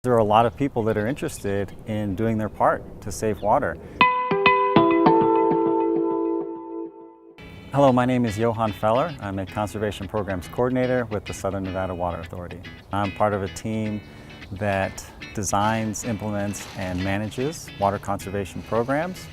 There are a lot of people that are interested in doing their part to save water. Hello, my name is Johan Feller. I'm a Conservation Programs Coordinator with the Southern Nevada Water Authority. I'm part of a team that designs, implements, and manages water conservation programs.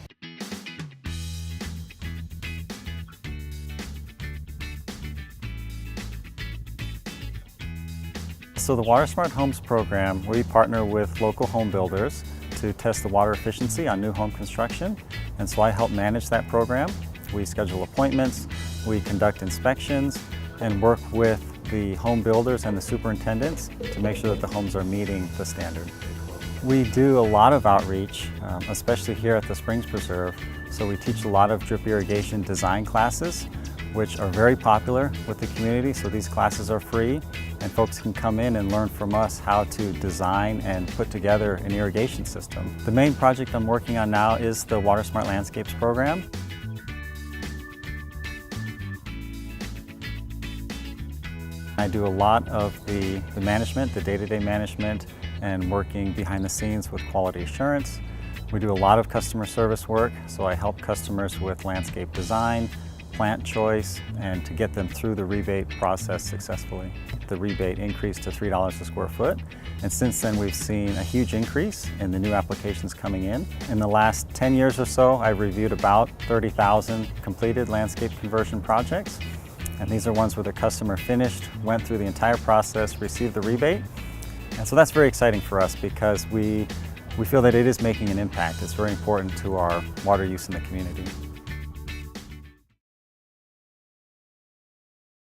So the Water Smart Homes program, we partner with local home builders to test the water efficiency on new home construction. And so I help manage that program. We schedule appointments, we conduct inspections, and work with the home builders and the superintendents to make sure that the homes are meeting the standard. We do a lot of outreach, especially here at the Springs Preserve. So we teach a lot of drip irrigation design classes, which are very popular with the community. So these classes are free, and folks can come in and learn from us how to design and put together an irrigation system. The main project I'm working on now is the Water Smart Landscapes program. I do a lot of the management, the day-to-day management, and working behind the scenes with quality assurance. We do a lot of customer service work, so I help customers with landscape design, plant choice, and to get them through the rebate process successfully. The rebate increased to $3 a square foot, and since then we've seen a huge increase in the new applications coming in. In the last 10 years or so, I've reviewed about 30,000 completed landscape conversion projects. And these are ones where the customer finished, went through the entire process, received the rebate. And so that's very exciting for us because we feel that it is making an impact. It's very important to our water use in the community.